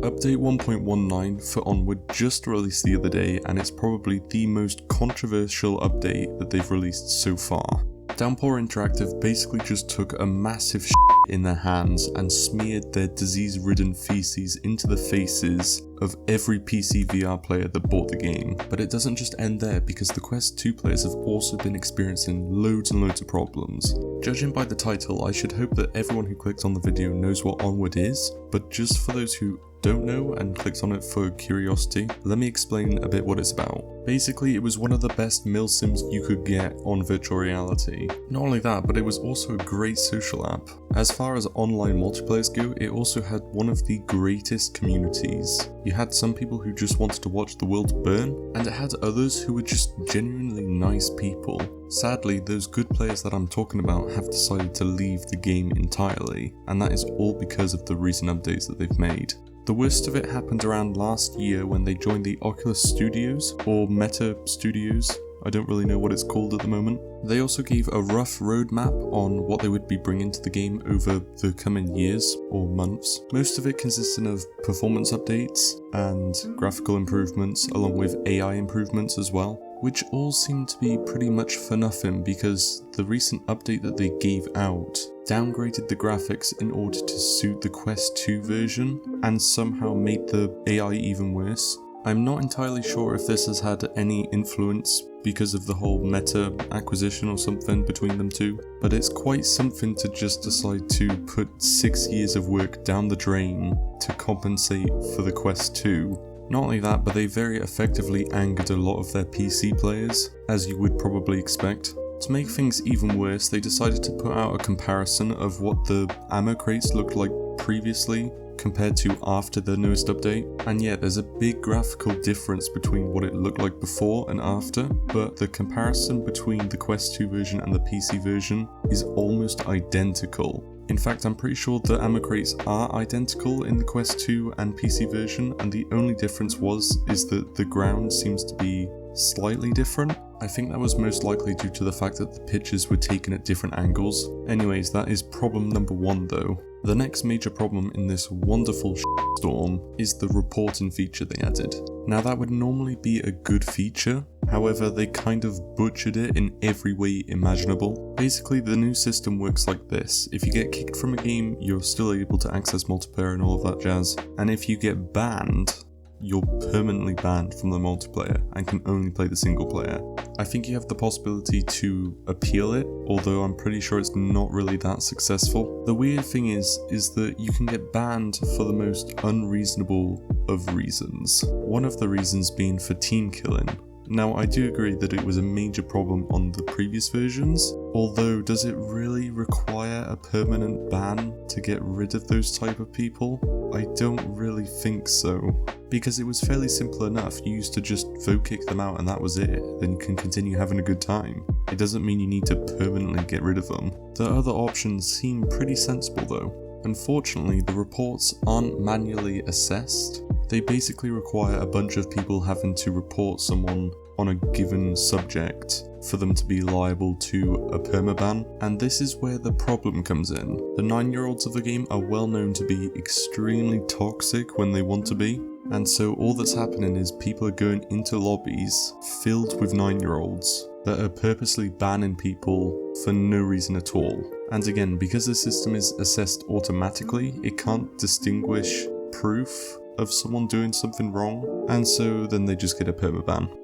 Update 1.19 for Onward just released the other day, and it's probably the most controversial update that they've released so far. Downpour Interactive basically just took a massive shit in their hands and smeared their disease-ridden feces into the faces of every PCVR player that bought the game. But it doesn't just end there, because the Quest 2 players have also been experiencing loads and loads of problems. Judging by the title, I should hope that everyone who clicked on the video knows what Onward is, but just for those who don't know and clicked on it for curiosity, let me explain a bit what it's about. Basically, it was one of the best milsims you could get on virtual reality. Not only that, but it was also a great social app. As far as online multiplayers go, it also had one of the greatest communities. You had some people who just wanted to watch the world burn, and it had others who were just genuinely nice people. Sadly, those good players that I'm talking about have decided to leave the game entirely, and that is all because of the recent updates that they've made. The worst of it happened around last year when they joined the Oculus Studios, or Meta Studios. I don't really know what it's called at the moment. They also gave a rough roadmap on what they would be bringing to the game over the coming years or months. Most of it consisting of performance updates and graphical improvements, along with AI improvements as well, which all seem to be pretty much for nothing because the recent update that they gave out downgraded the graphics in order to suit the Quest 2 version and somehow made the AI even worse. I'm not entirely sure if this has had any influence because of the whole Meta acquisition or something between them two, but it's quite something to just decide to put 6 years of work down the drain to compensate for the Quest 2. Not only that, but they very effectively angered a lot of their PC players, as you would probably expect. To make things even worse, they decided to put out a comparison of what the ammo crates looked like previously compared to after the newest update, and yeah, there's a big graphical difference between what it looked like before and after, but the comparison between the Quest 2 version and the PC version is almost identical. In fact, I'm pretty sure the ammo crates are identical in the Quest 2 and PC version, and the only difference is that the ground seems to be slightly different. I think that was most likely due to the fact that the pictures were taken at different angles. Anyways, that is problem number one though. The next major problem in this wonderful storm is the reporting feature they added. Now that would normally be a good feature, however they kind of butchered it in every way imaginable. Basically, the new system works like this: if you get kicked from a game, you're still able to access multiplayer and all of that jazz, and if you get banned, you're permanently banned from the multiplayer and can only play the single player. I think you have the possibility to appeal it, although I'm pretty sure it's not really that successful. The weird thing is that you can get banned for the most unreasonable of reasons. One of the reasons being for team killing. Now, I do agree that it was a major problem on the previous versions, although does it really require a permanent ban to get rid of those type of people? I don't really think so, because it was fairly simple enough. You used to just vote kick them out and that was it, then you can continue having a good time. It doesn't mean you need to permanently get rid of them. The other options seem pretty sensible though. Unfortunately, the reports aren't manually assessed. They basically require a bunch of people having to report someone on a given subject for them to be liable to a permaban, and this is where the problem comes in. The 9-year-olds of the game are well known to be extremely toxic when they want to be, and so all that's happening is people are going into lobbies filled with 9-year-olds that are purposely banning people for no reason at all. And again, because the system is assessed automatically, it can't distinguish proof of someone doing something wrong, and so then they just get a permaban.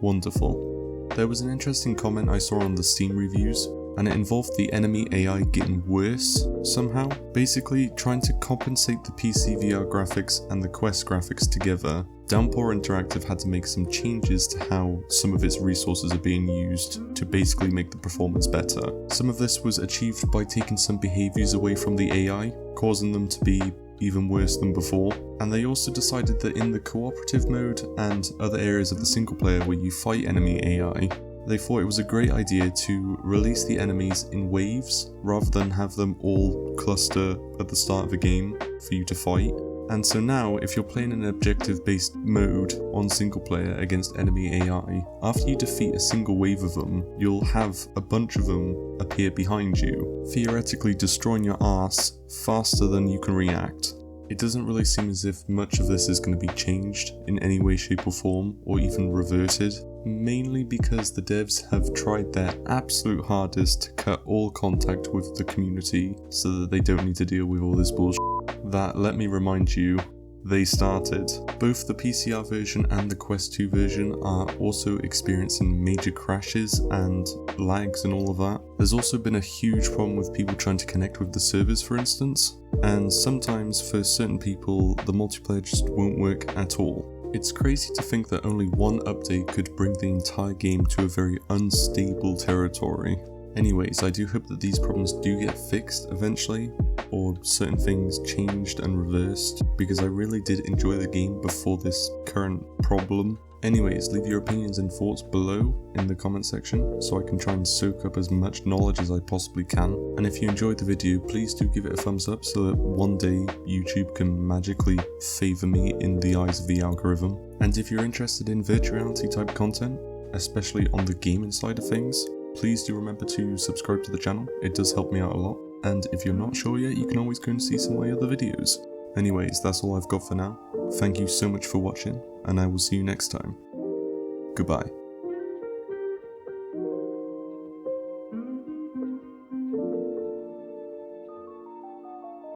Wonderful. There was an interesting comment I saw on the Steam reviews, and it involved the enemy AI getting worse somehow. Basically, trying to compensate the PCVR graphics and the Quest graphics together, Downpour Interactive had to make some changes to how some of its resources are being used to basically make the performance better. Some of this was achieved by taking some behaviors away from the AI, causing them to be even worse than before, and they also decided that in the cooperative mode and other areas of the single player where you fight enemy AI, they thought it was a great idea to release the enemies in waves rather than have them all cluster at the start of a game for you to fight. And so now, if you're playing an objective-based mode on single player against enemy AI, after you defeat a single wave of them, you'll have a bunch of them appear behind you, theoretically destroying your arse faster than you can react. It doesn't really seem as if much of this is going to be changed in any way, shape or form, or even reverted, mainly because the devs have tried their absolute hardest to cut all contact with the community so that they don't need to deal with all this bullshit that, let me remind you, they started. Both the PCVR version and the Quest 2 version are also experiencing major crashes and lags and all of that. There's also been a huge problem with people trying to connect with the servers, for instance, and sometimes for certain people the multiplayer just won't work at all. It's crazy to think that only one update could bring the entire game to a very unstable territory. Anyways, I do hope that these problems do get fixed eventually, or certain things changed and reversed, because I really did enjoy the game before this current problem. Anyways, leave your opinions and thoughts below in the comment section so I can try and soak up as much knowledge as I possibly can. And if you enjoyed the video, please do give it a thumbs up so that one day YouTube can magically favour me in the eyes of the algorithm. And if you're interested in virtual reality type content, especially on the gaming side of things, please do remember to subscribe to the channel, it does help me out a lot. And if you're not sure yet, you can always go and see some of my other videos. Anyways, that's all I've got for now. Thank you so much for watching, and I will see you next time. Goodbye.